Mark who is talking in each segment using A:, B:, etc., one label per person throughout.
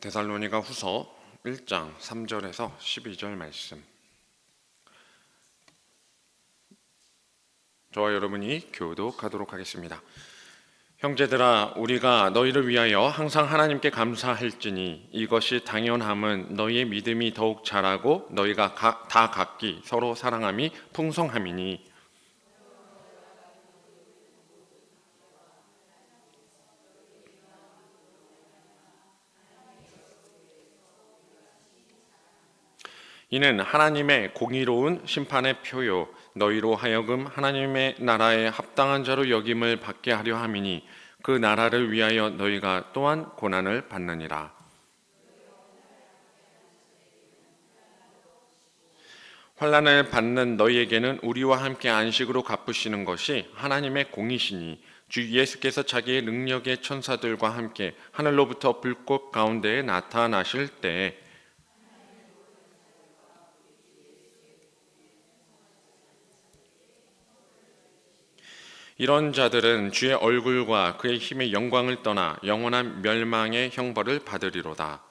A: 데살로니가 후서 1장 3절에서 12절 말씀, 저와 여러분이 교독하도록 하겠습니다. 형제들아, 우리가 너희를 위하여 항상 하나님께 감사할지니 이것이 당연함은 너희의 믿음이 더욱 자라고 너희가 다 각기 서로 사랑함이 풍성함이니, 이는 하나님의 공의로운 심판의 표요 너희로 하여금 하나님의 나라에 합당한 자로 여김을 받게 하려 함이니 그 나라를 위하여 너희가 또한 고난을 받느니라. 환난을 받는 너희에게는 우리와 함께 안식으로 갚으시는 것이 하나님의 공이시니 주 예수께서 자기의 능력의 천사들과 함께 하늘로부터 불꽃 가운데에 나타나실 때에 이런 자들은 주의 얼굴과 그의 힘의 영광을 떠나 영원한 멸망의 형벌을 받으리로다.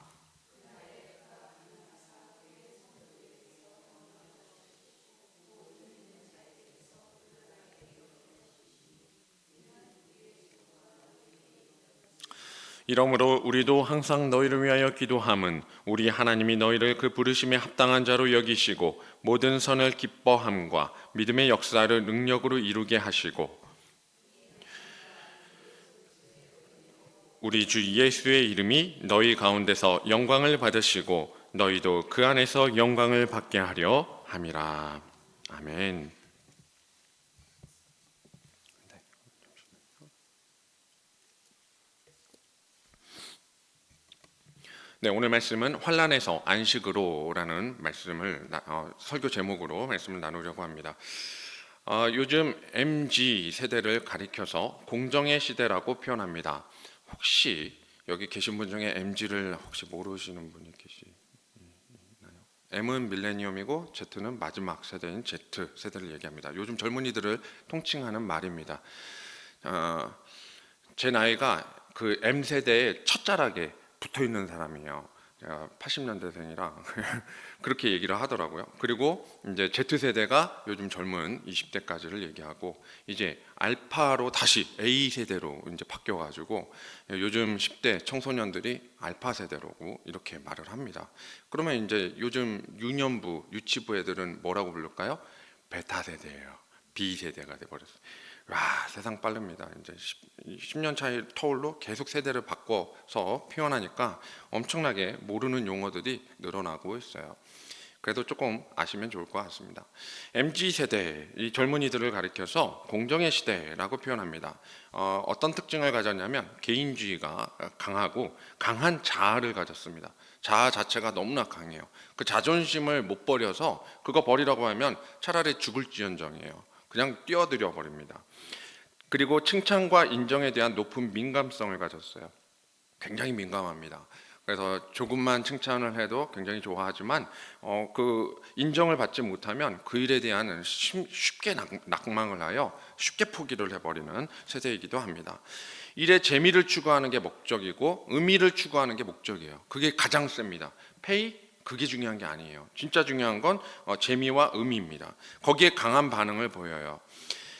A: 이러므로 우리도 항상 너희를 위하여 기도함은 우리 하나님이 너희를 그 부르심에 합당한 자로 여기시고 모든 선을 기뻐함과 믿음의 역사를 능력으로 이루게 하시고 우리 주 예수의 이름이 너희 가운데서 영광을 받으시고 너희도 그 안에서 영광을 받게 하려 함이라. 아멘. 네, 오늘 말씀은 환난에서 안식으로라는 말씀을 설교 제목으로 말씀을 나누려고 합니다. 요즘 MZ 세대를 가리켜서 공정의 시대라고 표현합니다. 혹시 여기 계신 분 중에 MZ를 혹시 모르시는 분이 계시나요? M은 밀레니엄이고 Z는 마지막 세대인 Z 세대를 얘기합니다. 요즘 젊은이들을 통칭하는 말입니다. 제 나이가 그 M 세대의 첫자락에 붙어 있는 사람이에요. 제가 80년대생이라 그렇게 얘기를 하더라고요. 그리고 이제 Z세대가 요즘 젊은 20대까지를 얘기하고 이제 알파로 다시 A세대로 이제 바뀌어가지고 요즘 10대 청소년들이 알파 세대라고 이렇게 말을 합니다. 그러면 이제 요즘 유년부, 유치부 애들은 뭐라고 부를까요? 베타 세대예요. B세대가 돼버렸어요. 와, 세상 빠릅니다. 이제 10년 차이 터울로 계속 세대를 바꿔서 표현하니까 엄청나게 모르는 용어들이 늘어나고 있어요. 그래도 조금 아시면 좋을 것 같습니다. MZ세대, 이 젊은이들을 가리켜서 공정의 시대라고 표현합니다. 어떤 특징을 가졌냐면 개인주의가 강하고 강한 자아를 가졌습니다. 자아 자체가 너무나 강해요. 그 자존심을 못 버려서 그거 버리라고 하면 차라리 죽을지언정이에요. 그냥 뛰어들여 버립니다. 그리고 칭찬과 인정에 대한 높은 민감성을 가졌어요. 굉장히 민감합니다. 그래서 조금만 칭찬을 해도 굉장히 좋아하지만 그 인정을 받지 못하면 그 일에 대한 쉽게 낙망을 하여 쉽게 포기를 해버리는 세대이기도 합니다. 일에 재미를 추구하는 게 목적이고 의미를 추구하는 게 목적이에요. 그게 가장 셉니다. 페이 그게 중요한 게 아니에요. 진짜 중요한 건 재미와 의미입니다. 거기에 강한 반응을 보여요.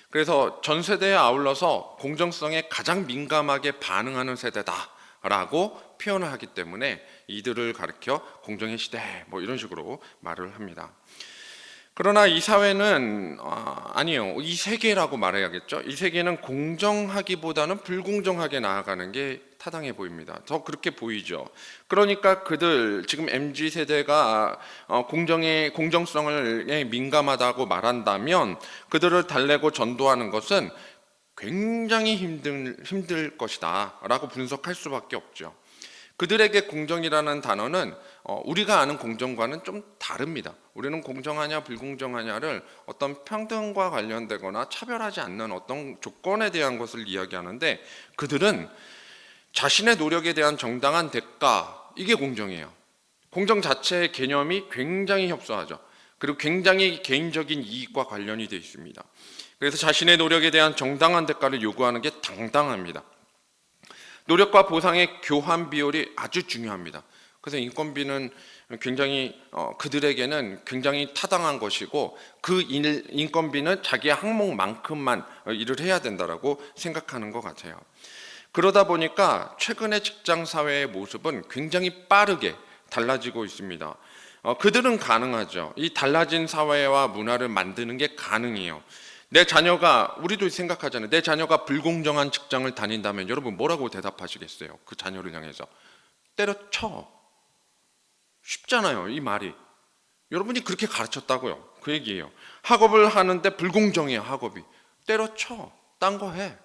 A: 그래서 전 세대에 아울러서 공정성에 가장 민감하게 반응하는 세대다라고 표현을 하기 때문에 이들을 가리켜 공정의 시대 뭐 이런 식으로 말을 합니다. 그러나 이 사회는 아니요, 이 세계라고 말해야겠죠. 이 세계는 공정하기보다는 불공정하게 나아가는 게 타당해 보입니다. 더 그렇게 보이죠. 그러니까 그들 지금 MZ 세대가 공정성에 민감하다고 말한다면 그들을 달래고 전도하는 것은 굉장히 힘들 것이다라고 분석할 수밖에 없죠. 그들에게 공정이라는 단어는 우리가 아는 공정과는 좀 다릅니다. 우리는 공정하냐 불공정하냐를 어떤 평등과 관련되거나 차별하지 않는 어떤 조건에 대한 것을 이야기하는데 그들은 자신의 노력에 대한 정당한 대가, 이게 공정이에요. 공정 자체의 개념이 굉장히 협소하죠. 그리고 굉장히 개인적인 이익과 관련이 되어 있습니다. 그래서 자신의 노력에 대한 정당한 대가를 요구하는 게 당당합니다. 노력과 보상의 교환 비율이 아주 중요합니다. 그래서 인건비는 굉장히 그들에게는 굉장히 타당한 것이고 그 인건비는 자기의 항목만큼만 일을 해야 된다라고 생각하는 것 같아요. 그러다 보니까 최근의 직장 사회의 모습은 굉장히 빠르게 달라지고 있습니다. 그들은 가능하죠. 이 달라진 사회와 문화를 만드는 게 가능해요. 내 자녀가, 우리도 생각하잖아요. 내 자녀가 불공정한 직장을 다닌다면 여러분 뭐라고 대답하시겠어요? 그 자녀를 향해서 때려쳐. 쉽잖아요, 이 말이. 여러분이 그렇게 가르쳤다고요. 그 얘기예요. 학업을 하는데 불공정해요, 학업이. 때려쳐. 딴 거 해.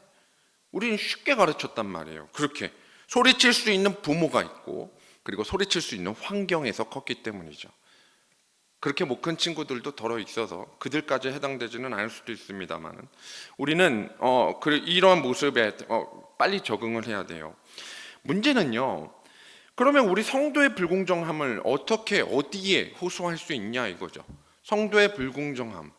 A: 우리는 쉽게 가르쳤단 말이에요. 그렇게 소리칠 수 있는 부모가 있고, 그리고 소리칠 수 있는 환경에서 컸기 때문이죠. 그렇게 못 큰 친구들도 덜어 있어서 그들까지 해당되지는 않을 수도 있습니다만, 우리는 이러한 모습에 빨리 적응을 해야 돼요. 문제는요, 그러면 우리 성도의 불공정함을 어디에 호소할 수 있냐 이거죠. 성도의 불공정함.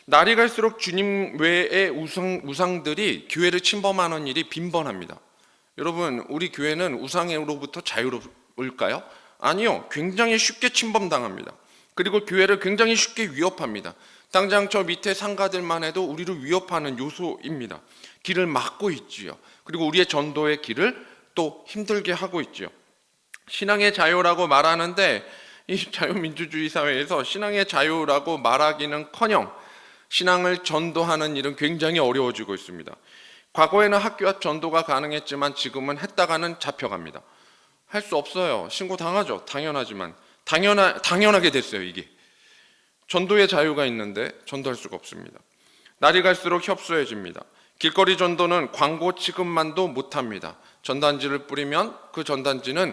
A: 날이 갈수록 주님 외의 우상들이 교회를 침범하는 일이 빈번합니다. 여러분, 우리 교회는 우상으로부터 자유로울까요? 아니요. 굉장히 쉽게 침범당합니다. 그리고 교회를 굉장히 쉽게 위협합니다. 당장 저 밑에 상가들만 해도 우리를 위협하는 요소입니다. 길을 막고 있지요. 그리고 우리의 전도의 길을 또 힘들게 하고 있지요. 신앙의 자유라고 말하는데 이 자유민주주의 사회에서 신앙의 자유라고 말하기는커녕 신앙을 전도하는 일은 굉장히 어려워지고 있습니다. 과거에는 학교 앞 전도가 가능했지만 지금은 했다가는 잡혀갑니다. 할 수 없어요. 신고당하죠. 당연하지만 당연하게 됐어요. 이게 전도의 자유가 있는데 전도할 수가 없습니다. 날이 갈수록 협소해집니다. 길거리 전도는 광고 취급만도 못합니다. 전단지를 뿌리면 그 전단지는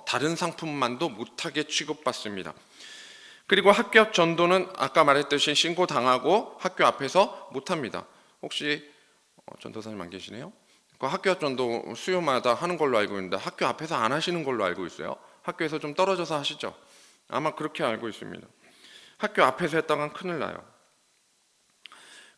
A: 다른 상품만도 못하게 취급받습니다. 그리고 학교 앞 전도는 아까 말했듯이 신고당하고 학교 앞에서 못합니다. 혹시 전도사님 안 계시네요? 그 학교 앞 전도 수요마다 하는 걸로 알고 있는데 학교 앞에서 안 하시는 걸로 알고 있어요. 학교에서 좀 떨어져서 하시죠. 아마 그렇게 알고 있습니다. 학교 앞에서 했다간 큰일 나요.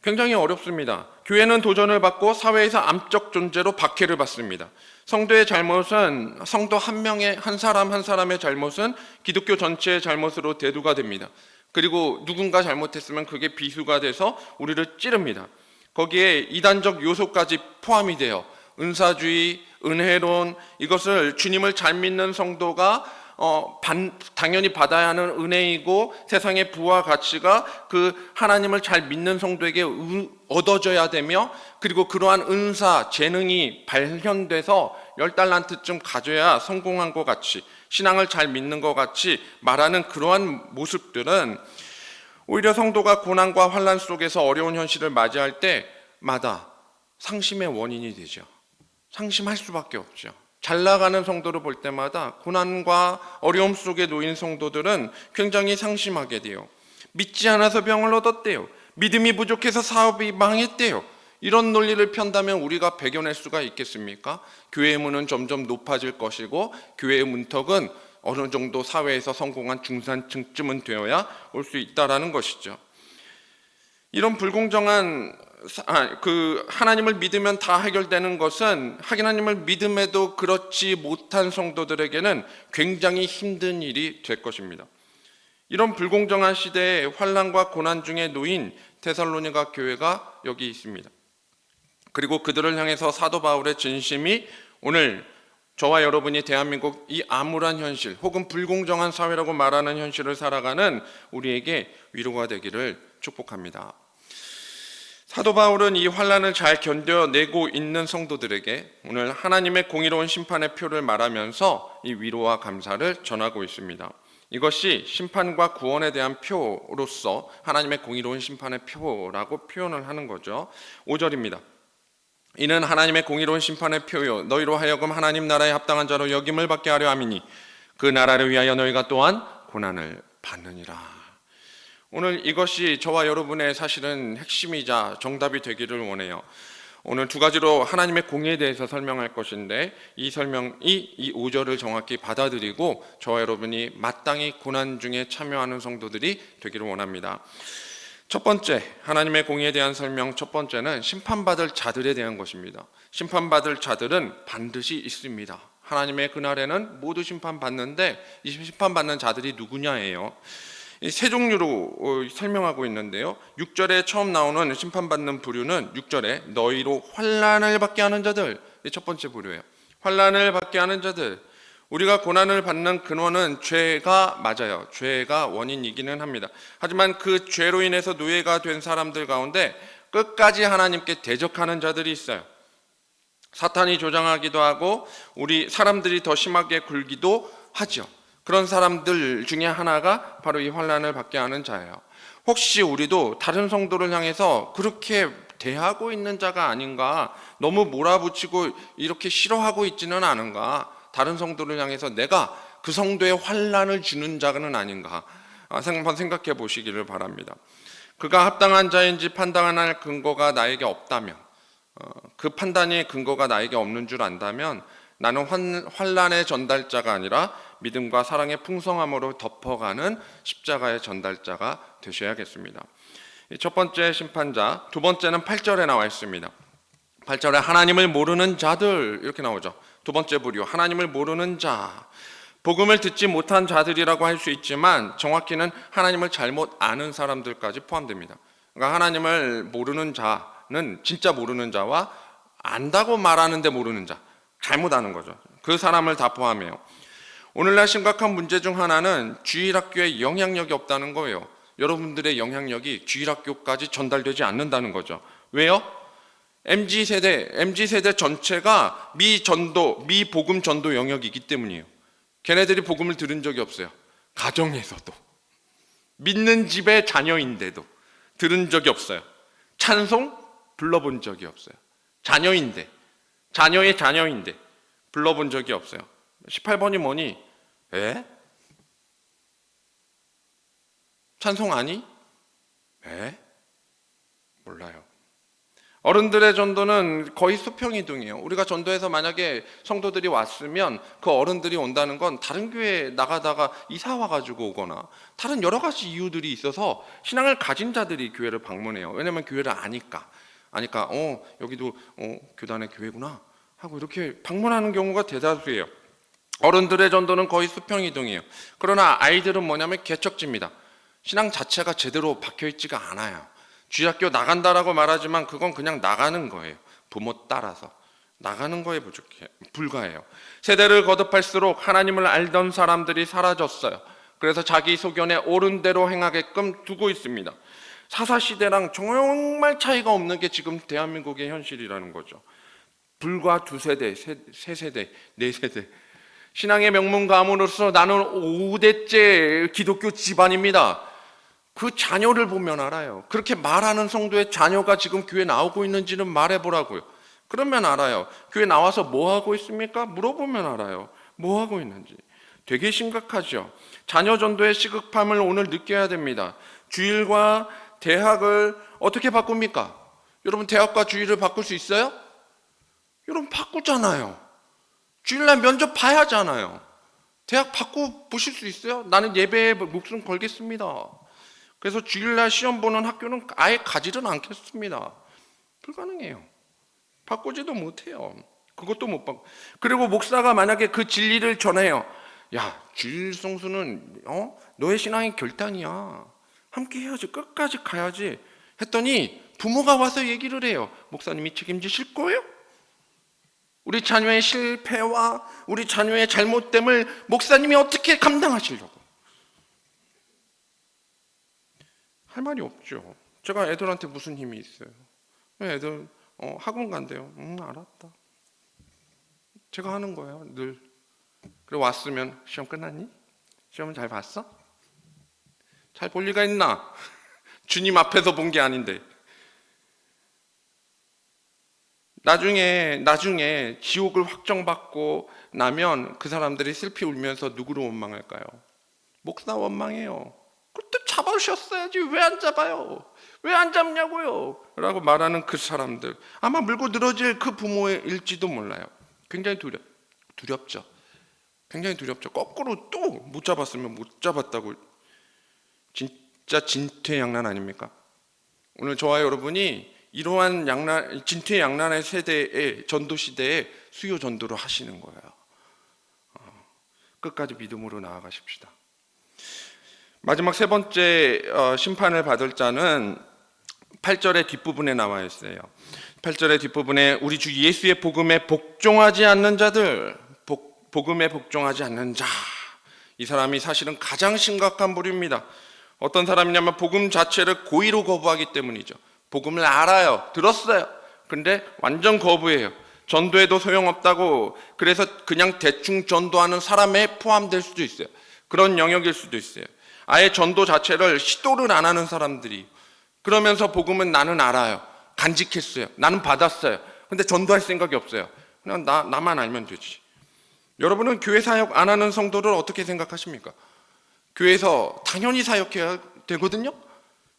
A: 굉장히 어렵습니다. 교회는 도전을 받고 사회에서 암적 존재로 박해를 받습니다. 성도의 잘못은, 성도 한 사람 한 사람의 잘못은 기독교 전체의 잘못으로 대두가 됩니다. 그리고 누군가 잘못했으면 그게 비수가 돼서 우리를 찌릅니다. 거기에 이단적 요소까지 포함이 돼요. 은사주의, 은혜론, 이것을 주님을 잘 믿는 성도가 당연히 받아야 하는 은혜이고 세상의 부와 가치가 그 하나님을 잘 믿는 성도에게 얻어져야 되며, 그리고 그러한 은사, 재능이 발현돼서 10달란트쯤 가져야 성공한 것 같이, 신앙을 잘 믿는 것 같이 말하는 그러한 모습들은 오히려 성도가 고난과 환난 속에서 어려운 현실을 맞이할 때마다 상심의 원인이 되죠. 상심할 수밖에 없죠. 잘 나가는 성도를 볼 때마다 고난과 어려움 속에 놓인 성도들은 굉장히 상심하게 돼요. 믿지 않아서 병을 얻었대요. 믿음이 부족해서 사업이 망했대요. 이런 논리를 편다면 우리가 배겨낼 수가 있겠습니까? 교회의 문은 점점 높아질 것이고 교회의 문턱은 어느 정도 사회에서 성공한 중산층쯤은 되어야 올 수 있다라는 것이죠. 이런 불공정한 하나님을 믿으면 다 해결되는 것은 하나님을 믿음에도 그렇지 못한 성도들에게는 굉장히 힘든 일이 될 것입니다. 이런 불공정한 시대에 환난과 고난 중에 놓인 데살로니가 교회가 여기 있습니다. 그리고 그들을 향해서 사도 바울의 진심이 오늘 저와 여러분이 대한민국 이 암울한 현실 혹은 불공정한 사회라고 말하는 현실을 살아가는 우리에게 위로가 되기를 축복합니다. 사도 바울은 이 환난을 잘 견뎌내고 있는 성도들에게 오늘 하나님의 공의로운 심판의 표를 말하면서 이 위로와 감사를 전하고 있습니다. 이것이 심판과 구원에 대한 표로서 하나님의 공의로운 심판의 표라고 표현을 하는 거죠. 5절입니다. 이는 하나님의 공의로운 심판의 표요 너희로 하여금 하나님 나라에 합당한 자로 여김을 받게 하려 함이니 그 나라를 위하여 너희가 또한 고난을 받느니라. 오늘 이것이 저와 여러분의 사실은 핵심이자 정답이 되기를 원해요. 오늘 두 가지로 하나님의 공의에 대해서 설명할 것인데 이 설명이 이 5절을 정확히 받아들이고 저와 여러분이 마땅히 고난 중에 참여하는 성도들이 되기를 원합니다. 첫 번째, 하나님의 공의에 대한 설명 첫 번째는 심판받을 자들에 대한 것입니다. 심판받을 자들은 반드시 있습니다. 하나님의 그날에는 모두 심판받는데 이 심판받는 자들이 누구냐예요. 세 종류로 설명하고 있는데요. 6절에 처음 나오는 심판받는 부류는 6절에 너희로 환난을 받게 하는 자들, 첫 번째 부류예요. 환난을 받게 하는 자들. 우리가 고난을 받는 근원은 죄가 맞아요. 죄가 원인이기는 합니다. 하지만 그 죄로 인해서 노예가 된 사람들 가운데 끝까지 하나님께 대적하는 자들이 있어요. 사탄이 조장하기도 하고 우리 사람들이 더 심하게 굴기도 하죠. 그런 사람들 중에 하나가 바로 이 환난을 받게 하는 자예요. 혹시 우리도 다른 성도를 향해서 그렇게 대하고 있는 자가 아닌가, 너무 몰아붙이고 이렇게 싫어하고 있지는 않은가, 다른 성도를 향해서 내가 그 성도에 환난을 주는 자는 아닌가 한번 생각해 보시기를 바랍니다. 그가 합당한 자인지 판단할 근거가 나에게 없다면, 그 판단의 근거가 나에게 없는 줄 안다면 나는 환난의 전달자가 아니라 믿음과 사랑의 풍성함으로 덮어가는 십자가의 전달자가 되셔야겠습니다. 첫 번째 심판자, 두 번째는 8절에 나와 있습니다. 8절에 하나님을 모르는 자들 이렇게 나오죠. 두 번째 부류, 하나님을 모르는 자. 복음을 듣지 못한 자들이라고 할 수 있지만 정확히는 하나님을 잘못 아는 사람들까지 포함됩니다. 그러니까 하나님을 모르는 자는 진짜 모르는 자와 안다고 말하는데 모르는 자, 잘못 아는 거죠. 그 사람을 다 포함해요. 오늘날 심각한 문제 중 하나는 주일학교에 영향력이 없다는 거예요. 여러분들의 영향력이 주일학교까지 전달되지 않는다는 거죠. 왜요? MZ세대 전체가 미복음 전도 영역이기 때문이에요. 걔네들이 복음을 들은 적이 없어요. 가정에서도. 믿는 집의 자녀인데도 들은 적이 없어요. 찬송 불러본 적이 없어요. 자녀의 자녀인데 불러본 적이 없어요. 18번이 뭐니? 에? 찬송 아니? 에? 몰라요. 어른들의 전도는 거의 수평이동이에요. 우리가 전도해서 만약에 성도들이 왔으면 그 어른들이 온다는 건 다른 교회에 나가다가 이사 와가지고 오거나 다른 여러 가지 이유들이 있어서 신앙을 가진 자들이 교회를 방문해요. 왜냐하면 교회를 아니까 여기도 교단의 교회구나 하고 이렇게 방문하는 경우가 대다수예요. 어른들의 전도는 거의 수평이동이에요. 그러나 아이들은 뭐냐면 개척지입니다. 신앙 자체가 제대로 박혀있지가 않아요. 주일학교 나간다라고 말하지만 그건 그냥 나가는 거예요. 부모 따라서 나가는 거에 불과해요. 세대를 거듭할수록 하나님을 알던 사람들이 사라졌어요. 그래서 자기 소견에 옳은 대로 행하게끔 두고 있습니다. 사사시대랑 정말 차이가 없는 게 지금 대한민국의 현실이라는 거죠. 불과 2세대, 3세대, 4세대 신앙의 명문 가문으로서 나는 5대째 기독교 집안입니다. 그 자녀를 보면 알아요. 그렇게 말하는 성도의 자녀가 지금 교회 나오고 있는지는 말해보라고요. 그러면 알아요. 교회 나와서 뭐 하고 있습니까? 물어보면 알아요. 뭐 하고 있는지. 되게 심각하죠. 자녀 전도의 시급함을 오늘 느껴야 됩니다. 주일과 대학을 어떻게 바꿉니까? 여러분 대학과 주일을 바꿀 수 있어요? 여러분 바꾸잖아요. 주일날 면접 봐야 하잖아요. 대학 바꿔보실 수 있어요? 나는 예배에 목숨 걸겠습니다. 그래서 주일날 시험 보는 학교는 아예 가지는 않겠습니다. 불가능해요. 바꾸지도 못해요. 그것도 못 바꿔. 그리고 목사가 만약에 그 진리를 전해요. 야, 주일 성수는 너의 신앙의 결단이야. 함께 해야지. 끝까지 가야지. 했더니 부모가 와서 얘기를 해요. 목사님이 책임지실 거예요? 우리 자녀의 실패와 우리 자녀의 잘못됨을 목사님이 어떻게 감당하시려고? 할 말이 없죠. 제가 애들한테 무슨 힘이 있어요? 애들 학원 간대요. 알았다. 제가 하는 거예요. 늘. 그리고 왔으면 시험 끝났니? 시험은 잘 봤어? 잘 볼 리가 있나? 주님 앞에서 본 게 아닌데. 나중에 지옥을 확정받고 나면 그 사람들이 슬피 울면서 누구를 원망할까요? 목사 원망해요. 그때 잡아주셨어야지. 왜 안 잡아요? 왜 안 잡냐고요? 라고 말하는 그 사람들, 아마 물고 늘어질 그 부모일지도 몰라요. 굉장히 두렵죠. 굉장히 두렵죠. 거꾸로 또 못 잡았으면 못 잡았다고 진짜 진퇴양난 아닙니까? 오늘 저와 여러분이 이러한 진퇴양난의 세대의 전도 시대에 수요 전도를 하시는 거예요. 끝까지 믿음으로 나아가십시다. 마지막 세 번째 심판을 받을 자는 8절의 뒷부분에 나와 있어요. 8절의 뒷부분에 우리 주 예수의 복음에 복종하지 않는 자들, 복음에 복종하지 않는 자, 이 사람이 사실은 가장 심각한 부류입니다. 어떤 사람이냐면 복음 자체를 고의로 거부하기 때문이죠. 복음을 알아요, 들었어요, 근데 완전 거부해요. 전도해도 소용없다고, 그래서 그냥 대충 전도하는 사람에 포함될 수도 있어요. 그런 영역일 수도 있어요. 아예 전도 자체를 시도를 안 하는 사람들이, 그러면서 복음은 나는 알아요, 간직했어요, 나는 받았어요, 근데 전도할 생각이 없어요. 그냥 나만 알면 되지. 여러분은 교회 사역 안 하는 성도를 어떻게 생각하십니까? 교회에서 당연히 사역해야 되거든요.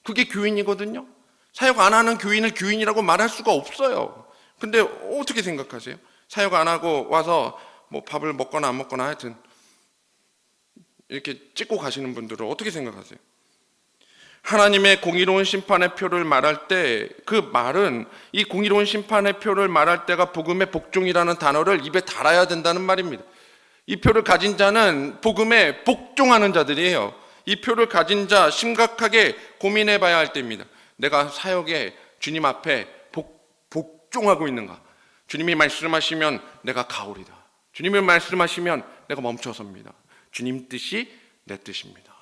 A: 그게 교인이거든요. 사역 안 하는 교인을 교인이라고 말할 수가 없어요. 근데 어떻게 생각하세요? 사역 안 하고 와서 뭐 밥을 먹거나 안 먹거나 하여튼 이렇게 찍고 가시는 분들은 어떻게 생각하세요? 하나님의 공의로운 심판의 표를 말할 때, 그 말은 이 공의로운 심판의 표를 말할 때가 복음의 복종이라는 단어를 입에 달아야 된다는 말입니다. 이 표를 가진 자는 복음에 복종하는 자들이에요. 이 표를 가진 자 심각하게 고민해 봐야 할 때입니다. 내가 사역에 주님 앞에 복종하고 있는가? 주님이 말씀하시면 내가 가오리다. 주님이 말씀하시면 내가 멈춰섭니다. 주님 뜻이 내 뜻입니다.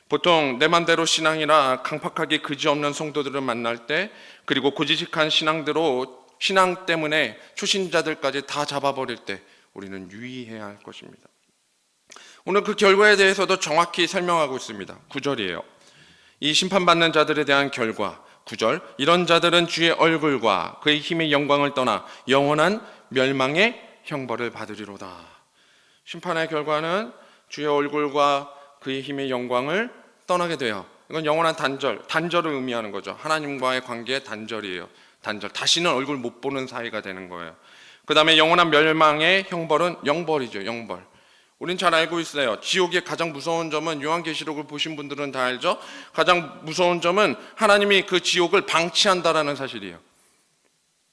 A: 보통 내 맘대로 신앙이라 강팍하게 그지없는 성도들을 만날 때, 그리고 고지식한 신앙 때문에 초신자들까지 다 잡아버릴 때 우리는 유의해야 할 것입니다. 오늘 그 결과에 대해서도 정확히 설명하고 있습니다. 9절이에요. 이 심판받는 자들에 대한 결과, 9절, 이런 자들은 주의 얼굴과 그의 힘의 영광을 떠나 영원한 멸망의 형벌을 받으리로다. 심판의 결과는 주의 얼굴과 그의 힘의 영광을 떠나게 돼요. 이건 영원한 단절을 의미하는 거죠. 하나님과의 관계의 단절이에요. 단절, 다시는 얼굴 못 보는 사이가 되는 거예요. 그 다음에 영원한 멸망의 형벌은 영벌이죠. 영벌. 우린 잘 알고 있어요. 지옥의 가장 무서운 점은, 요한계시록을 보신 분들은 다 알죠. 가장 무서운 점은 하나님이 그 지옥을 방치한다라는 사실이에요.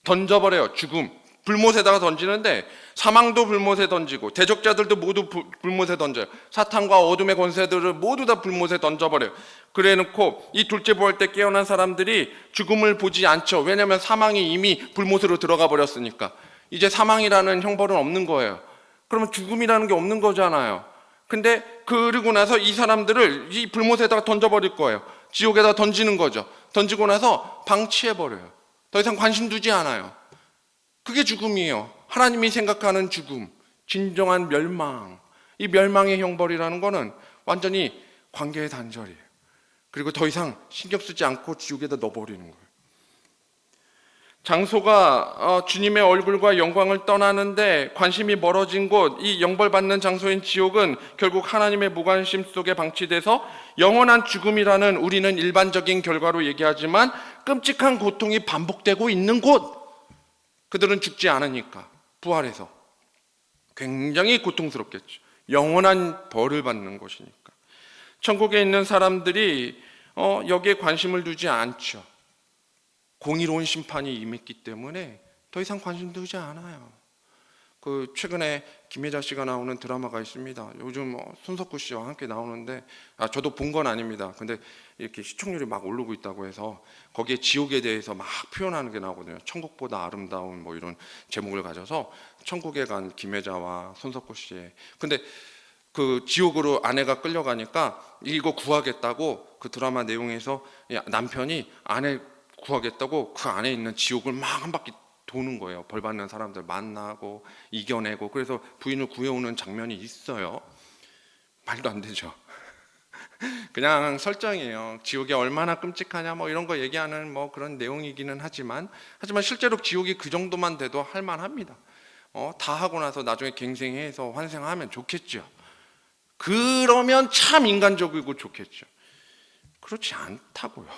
A: 던져버려요. 죽음, 불못에다가 던지는데 사망도 불못에 던지고 대적자들도 모두 불못에 던져요. 사탄과 어둠의 권세들을 모두 다 불못에 던져버려요. 그래놓고 이 둘째 부활 때 깨어난 사람들이 죽음을 보지 않죠. 왜냐하면 사망이 이미 불못으로 들어가 버렸으니까. 이제 사망이라는 형벌은 없는 거예요. 그러면 죽음이라는 게 없는 거잖아요. 근데 그러고 나서 이 사람들을 이 불못에다가 던져버릴 거예요. 지옥에다 던지는 거죠. 던지고 나서 방치해버려요. 더 이상 관심 두지 않아요. 그게 죽음이에요. 하나님이 생각하는 죽음, 진정한 멸망. 이 멸망의 형벌이라는 거는 완전히 관계의 단절이에요. 그리고 더 이상 신경 쓰지 않고 지옥에다 넣어버리는 거예요. 장소가 주님의 얼굴과 영광을 떠나는데 관심이 멀어진 곳, 이 영벌받는 장소인 지옥은 결국 하나님의 무관심 속에 방치돼서 영원한 죽음이라는, 우리는 일반적인 결과로 얘기하지만 끔찍한 고통이 반복되고 있는 곳. 그들은 죽지 않으니까, 부활해서 굉장히 고통스럽겠죠. 영원한 벌을 받는 곳이니까. 천국에 있는 사람들이 여기에 관심을 두지 않죠. 공의로운 심판이 임했기 때문에 더 이상 관심 두지 않아요. 최근에 김혜자 씨가 나오는 드라마가 있습니다. 요즘 손석구 씨와 함께 나오는데, 저도 본 건 아닙니다. 근데 이렇게 시청률이 막 오르고 있다고 해서 거기에 지옥에 대해서 막 표현하는 게 나오거든요. 천국보다 아름다운 뭐 이런 제목을 가져서 천국에 간 김혜자와 손석구 씨의, 근데 그 지옥으로 아내가 끌려가니까 이거 구하겠다고 그 드라마 내용에서 남편이 아내 구하겠다고 그 안에 있는 지옥을 막 한 바퀴 도는 거예요. 벌 받는 사람들 만나고 이겨내고, 그래서 부인을 구해오는 장면이 있어요. 말도 안 되죠. 그냥 설정이에요. 지옥이 얼마나 끔찍하냐 뭐 이런 거 얘기하는 뭐 그런 내용이기는 하지만 실제로 지옥이 그 정도만 돼도 할만합니다. 다 하고 나서 나중에 갱생해서 환생하면 좋겠죠. 그러면 참 인간적이고 좋겠죠. 그렇지 않다고요.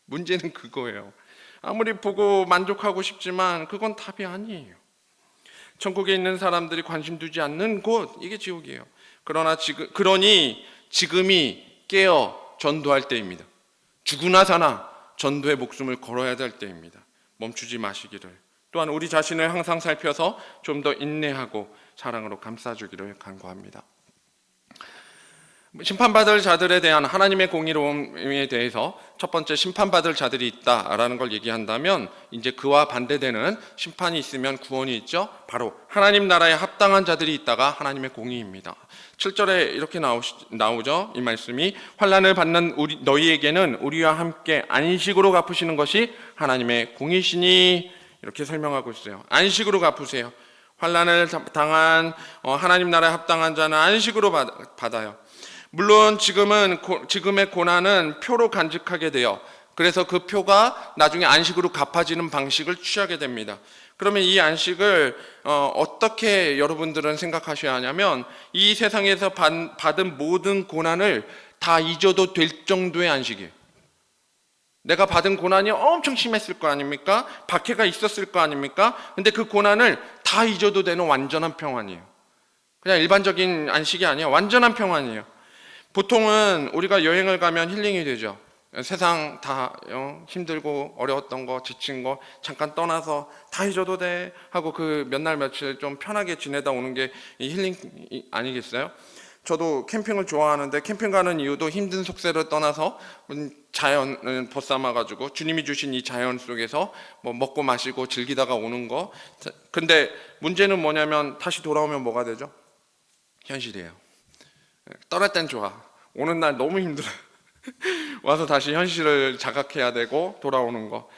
A: 문제는 그거예요. 아무리 보고 만족하고 싶지만 그건 답이 아니에요. 천국에 있는 사람들이 관심 두지 않는 곳, 이게 지옥이에요. 그러니 지금이 깨어 전도할 때입니다. 죽으나 사나 전도의 목숨을 걸어야 될 때입니다. 멈추지 마시기를. 또한 우리 자신을 항상 살펴서 좀 더 인내하고 사랑으로 감싸주기를 간구합니다. 심판받을 자들에 대한 하나님의 공의로움에 대해서 첫 번째 심판받을 자들이 있다라는 걸 얘기한다면, 이제 그와 반대되는 심판이 있으면 구원이 있죠. 바로 하나님 나라에 합당한 자들이 있다가 하나님의 공의입니다. 7절에 이렇게 나오죠. 이 말씀이 환난을 받는 너희에게는 우리와 함께 안식으로 갚으시는 것이 하나님의 공의시니, 이렇게 설명하고 있어요. 안식으로 갚으세요. 환난을 당한 하나님 나라에 합당한 자는 안식으로 받아요. 물론 지금의 고난은 표로 간직하게 돼요. 그래서 그 표가 나중에 안식으로 갚아지는 방식을 취하게 됩니다. 그러면 이 안식을 어떻게 여러분들은 생각하셔야 하냐면, 이 세상에서 받은 모든 고난을 다 잊어도 될 정도의 안식이에요. 내가 받은 고난이 엄청 심했을 거 아닙니까? 박해가 있었을 거 아닙니까? 근데 그 고난을 다 잊어도 되는 완전한 평안이에요. 그냥 일반적인 안식이 아니에요. 완전한 평안이에요. 보통은 우리가 여행을 가면 힐링이 되죠. 세상 다 힘들고 어려웠던 거, 지친 거 잠깐 떠나서 다 잊어도 돼 하고 그 몇 날 며칠 좀 편하게 지내다 오는 게 힐링 아니겠어요? 저도 캠핑을 좋아하는데, 캠핑 가는 이유도 힘든 속세를 떠나서 자연을 벗삼아가지고 주님이 주신 이 자연 속에서 뭐 먹고 마시고 즐기다가 오는 거. 근데 문제는 뭐냐면, 다시 돌아오면 뭐가 되죠? 현실이에요. 떠날 땐 좋아. 오는 날 너무 힘들어요. 와서 다시 현실을 자각해야 되고 돌아오는 거.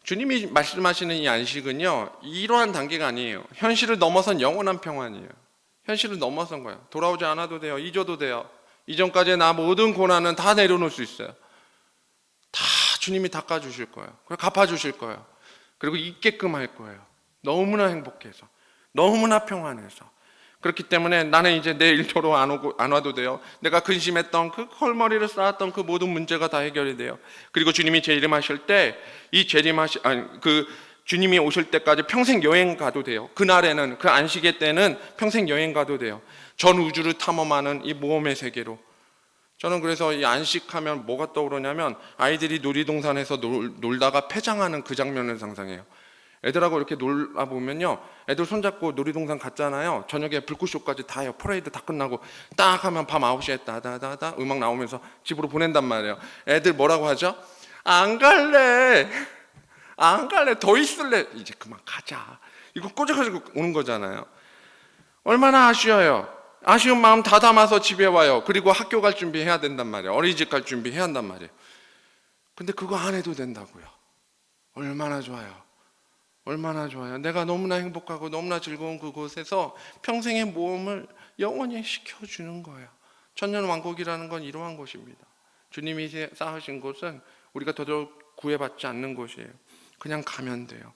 A: 주님이 말씀하시는 이 안식은요, 이러한 단계가 아니에요. 현실을 넘어선 영원한 평안이에요. 현실을 넘어선 거예요. 돌아오지 않아도 돼요. 잊어도 돼요. 이전까지 나 모든 고난은 다 내려놓을 수 있어요. 다 주님이 닦아주실 거예요. 그리고 갚아주실 거예요. 그리고 잊게끔 할 거예요. 너무나 행복해서, 너무나 평안해서. 그렇기 때문에 나는 이제 내 일터로 안 와도 돼요. 내가 근심했던 그 헐머리를 쌓았던 그 모든 문제가 다 해결이 돼요. 그리고 주님이 재림하실 때, 주님이 오실 때까지 평생 여행 가도 돼요. 그날에는, 그 안식의 때는 평생 여행 가도 돼요. 전 우주를 탐험하는 이 모험의 세계로. 저는 그래서 이 안식하면 뭐가 떠오르냐면, 아이들이 놀이동산에서 놀다가 폐장하는 그 장면을 상상해요. 애들하고 이렇게 놀아 보면요, 애들 손잡고 놀이동산 갔잖아요. 저녁에 불꽃쇼까지 다 해요. 퍼레이드 다 끝나고 딱 하면 밤 9시에 따다다다 음악 나오면서 집으로 보낸단 말이에요. 애들 뭐라고 하죠? 안 갈래, 안 갈래, 더 있을래, 이제 그만 가자. 이거 꼬져가지고 오는 거잖아요. 얼마나 아쉬워요. 아쉬운 마음 다 담아서 집에 와요. 그리고 학교 갈 준비 해야 된단 말이에요. 어린이집 갈 준비 해야 한단 말이에요. 근데 그거 안 해도 된다고요. 얼마나 좋아요. 얼마나 좋아요. 내가 너무나 행복하고 너무나 즐거운 그곳에서 평생의 모험을 영원히 시켜주는 거예요. 천년왕국이라는 건 이러한 곳입니다. 주님이 쌓으신 곳은 우리가 더더욱 구애받지 않는 곳이에요. 그냥 가면 돼요.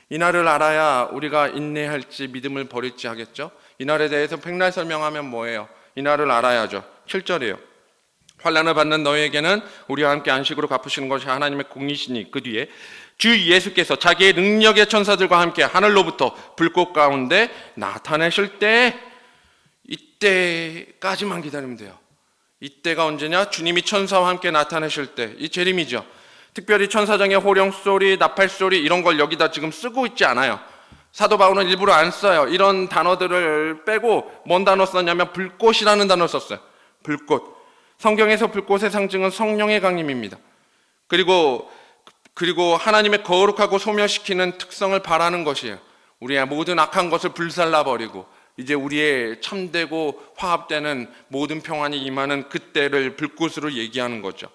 A: 이날을 알아야 우리가 인내할지 믿음을 버릴지 하겠죠. 이날에 대해서 백날 설명하면 뭐예요? 이날을 알아야죠. 7절이에요. 환난을 받는 너희에게는 우리와 함께 안식으로 갚으시는 것이 하나님의 공의시니, 그 뒤에 주 예수께서 자기의 능력의 천사들과 함께 하늘로부터 불꽃 가운데 나타내실 때, 이때까지만 기다리면 돼요. 이때가 언제냐? 주님이 천사와 함께 나타내실 때, 이 재림이죠. 특별히 천사장의 호령소리, 나팔소리 이런 걸 여기다 지금 쓰고 있지 않아요. 사도 바울은 일부러 안 써요. 이런 단어들을 빼고 뭔 단어 썼냐면 불꽃이라는 단어 썼어요. 불꽃. 성경에서 불꽃의 상징은 성령의 강림입니다. 그리고 하나님의 거룩하고 소멸시키는 특성을 바라는 것이에요. 우리의 모든 악한 것을 불살라버리고 이제 우리의 참되고 화합되는 모든 평안이 임하는 그때를 불꽃으로 얘기하는 거죠.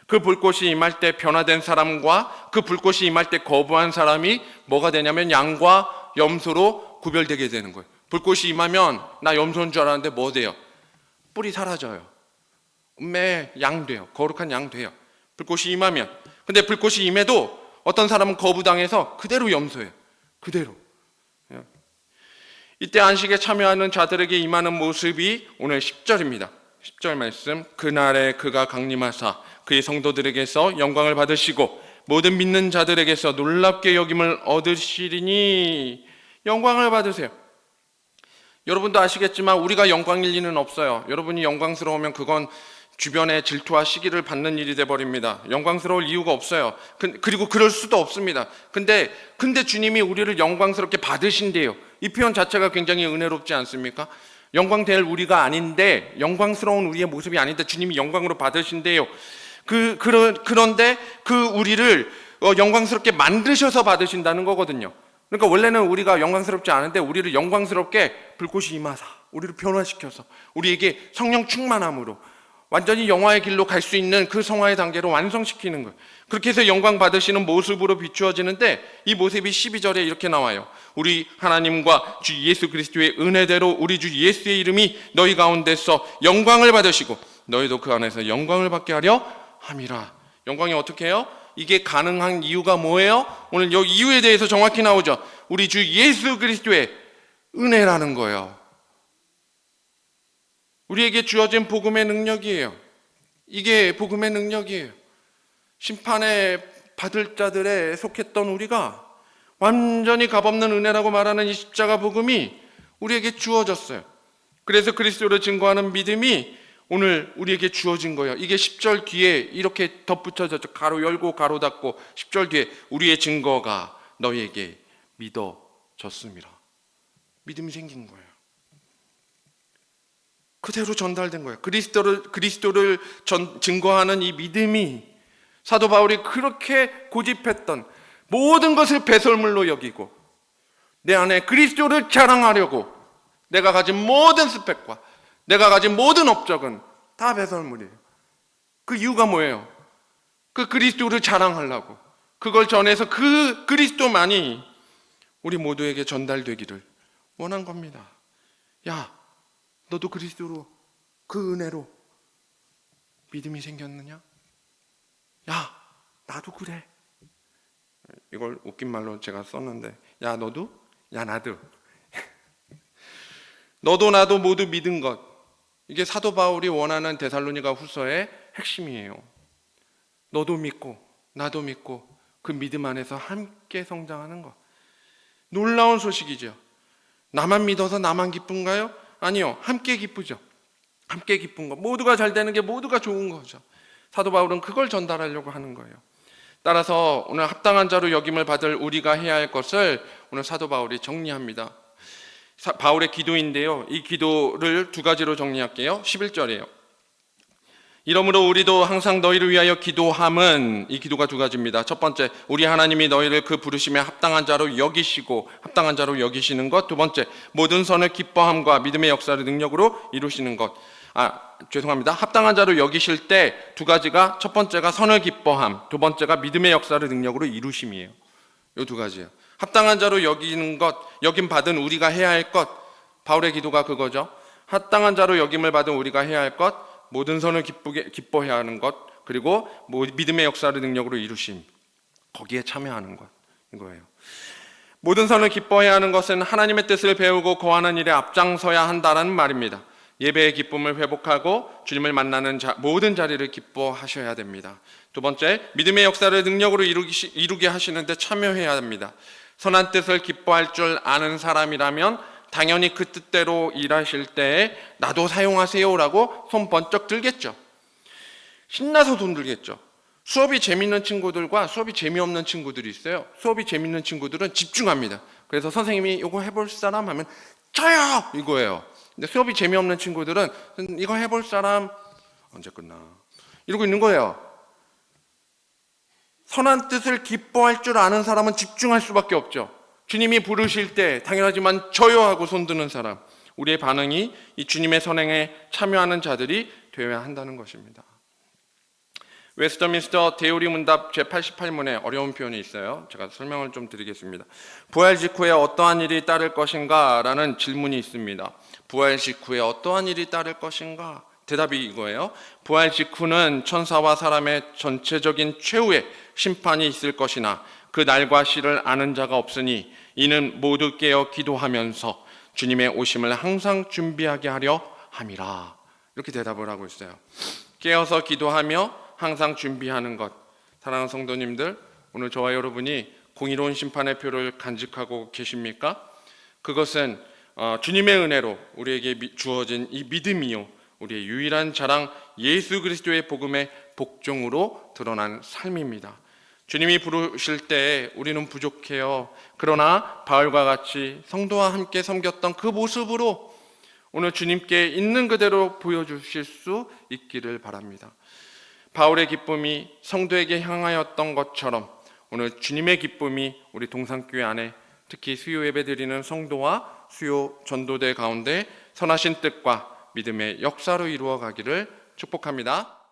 A: 그 불꽃이 임할 때 변화된 사람과 그 불꽃이 임할 때 거부한 사람이 뭐가 되냐면 양과 염소로 구별되게 되는 거예요. 불꽃이 임하면 나 염소인 줄 알았는데 뭐 돼요? 뿔이 사라져요. 양 돼요. 거룩한 양 돼요. 불꽃이 임하면. 근데 불꽃이 임해도 어떤 사람은 거부당해서 그대로 염소예요. 그대로. 이때 안식에 참여하는 자들에게 임하는 모습이 오늘 10절입니다. 10절 말씀. 그날에 그가 강림하사 그의 성도들에게서 영광을 받으시고 모든 믿는 자들에게서 놀랍게 여김을 얻으시리니, 영광을 받으세요. 여러분도 아시겠지만 우리가 영광일 리는 없어요. 여러분이 영광스러우면 그건 주변에 질투와 시기를 받는 일이 돼버립니다. 영광스러울 이유가 없어요. 그리고 그럴 수도 없습니다. 근데 주님이 우리를 영광스럽게 받으신대요. 이 표현 자체가 굉장히 은혜롭지 않습니까? 영광될 우리가 아닌데, 영광스러운 우리의 모습이 아닌데 주님이 영광으로 받으신대요. 그런데 그 우리를 영광스럽게 만드셔서 받으신다는 거거든요. 그러니까 원래는 우리가 영광스럽지 않은데 우리를 영광스럽게 불꽃이 임하사 우리를 변화시켜서 우리에게 성령 충만함으로 완전히 영화의 길로 갈 수 있는 그 성화의 단계로 완성시키는 거예요. 그렇게 해서 영광 받으시는 모습으로 비추어지는데, 이 모습이 12절에 이렇게 나와요. 우리 하나님과 주 예수 그리스도의 은혜대로 우리 주 예수의 이름이 너희 가운데서 영광을 받으시고 너희도 그 안에서 영광을 받게 하려 함이라. 영광이 어떻게 해요? 이게 가능한 이유가 뭐예요? 오늘 이 이유에 대해서 정확히 나오죠. 우리 주 예수 그리스도의 은혜라는 거예요. 우리에게 주어진 복음의 능력이에요. 이게 복음의 능력이에요. 심판에 받을 자들에 속했던 우리가 완전히 값없는 은혜라고 말하는 이 십자가 복음이 우리에게 주어졌어요. 그래서 그리스도를 증거하는 믿음이 오늘 우리에게 주어진 거예요. 이게 10절 뒤에 이렇게 덧붙여졌죠. 가로 열고 가로 닫고 10절 뒤에 우리의 증거가 너희에게 믿어졌습니다. 믿음이 생긴 거예요. 그대로 전달된 거예요. 그리스도를 증거하는 이 믿음이 사도 바울이 그렇게 고집했던 모든 것을 배설물로 여기고 내 안에 그리스도를 자랑하려고 내가 가진 모든 스펙과 내가 가진 모든 업적은 다 배설물이에요. 그 이유가 뭐예요? 그 그리스도를 자랑하려고, 그걸 전해서 그 그리스도만이 우리 모두에게 전달되기를 원한 겁니다. 야, 너도 그리스도로, 그 은혜로 믿음이 생겼느냐? 야, 나도 그래. 이걸 웃긴 말로 제가 썼는데, 야, 너도? 야, 나도. 너도 나도 모두 믿은 것. 이게 사도 바울이 원하는 데살로니가 후서의 핵심이에요. 너도 믿고 나도 믿고 그 믿음 안에서 함께 성장하는 것. 놀라운 소식이죠. 나만 믿어서 나만 기쁜가요? 아니요, 함께 기쁘죠. 함께 기쁜 것, 모두가 잘 되는 게 모두가 좋은 거죠. 사도 바울은 그걸 전달하려고 하는 거예요. 따라서 오늘 합당한 자로 여김을 받을 우리가 해야 할 것을 오늘 사도 바울이 정리합니다. 바울의 기도인데요, 이 기도를 두 가지로 정리할게요. 11절이에요. 이러므로 우리도 항상 너희를 위하여 기도함은, 이 기도가 두 가지입니다. 첫 번째, 우리 하나님이 너희를 그 부르심에 합당한 자로 여기시고 합당한 자로 여기시는 것. 두 번째, 모든 선을 기뻐함과 믿음의 역사를 능력으로 이루시는 것. 합당한 자로 여기실 때 두 가지가, 첫 번째가 선을 기뻐함, 두 번째가 믿음의 역사를 능력으로 이루심이에요. 이 두 가지예요. 합당한 자로 여기는 것, 여김 받은 우리가 해야 할 것. 바울의 기도가 그거죠. 합당한 자로 여김을 받은 우리가 해야 할 것, 모든 선을 기뻐해야 하는 것, 그리고 믿음의 역사를 능력으로 이루심, 거기에 참여하는 것, 이거예요. 모든 선을 기뻐해야 하는 것은 하나님의 뜻을 배우고 거하는 일에 앞장서야 한다는 말입니다. 예배의 기쁨을 회복하고 주님을 만나는 모든 자리를 기뻐하셔야 됩니다. 두 번째, 믿음의 역사를 능력으로 이루게 하시는데 참여해야 합니다. 선한 뜻을 기뻐할 줄 아는 사람이라면 당연히 그 뜻대로 일하실 때에 나도 사용하세요라고 손 번쩍 들겠죠. 신나서 손 들겠죠. 수업이 재밌는 친구들과 수업이 재미없는 친구들이 있어요. 수업이 재밌는 친구들은 집중합니다. 그래서 선생님이 이거 해볼 사람 하면 저요! 이거예요. 근데 수업이 재미없는 친구들은 이거 해볼 사람 언제 끝나? 이러고 있는 거예요. 선한 뜻을 기뻐할 줄 아는 사람은 집중할 수밖에 없죠. 주님이 부르실 때 당연하지만 저요 하고 손드는 사람, 우리의 반응이 이 주님의 선행에 참여하는 자들이 되어야 한다는 것입니다. 웨스터민스터 대우리 문답 제88문에 어려운 표현이 있어요. 제가 설명을 좀 드리겠습니다. 부활 직후에 어떠한 일이 따를 것인가? 라는 질문이 있습니다. 부활 직후에 어떠한 일이 따를 것인가? 대답이 이거예요. 부활 직후는 천사와 사람의 전체적인 최후의 심판이 있을 것이나 그 날과 시를 아는 자가 없으니 이는 모두 깨어 기도하면서 주님의 오심을 항상 준비하게 하려 함이라. 이렇게 대답을 하고 있어요. 깨어서 기도하며 항상 준비하는 것. 사랑하는 성도님들, 오늘 저와 여러분이 공의로운 심판의 표를 간직하고 계십니까? 그것은 주님의 은혜로 우리에게 주어진 이 믿음이요, 우리의 유일한 자랑 예수 그리스도의 복음의 복종으로 드러난 삶입니다. 주님이 부르실 때 우리는 부족해요. 그러나 바울과 같이 성도와 함께 섬겼던 그 모습으로 오늘 주님께 있는 그대로 보여주실 수 있기를 바랍니다. 바울의 기쁨이 성도에게 향하였던 것처럼 오늘 주님의 기쁨이 우리 동산교회 안에 특히 수요 예배 드리는 성도와 수요 전도대 가운데 선하신 뜻과 믿음의 역사로 이루어 가기를 축복합니다.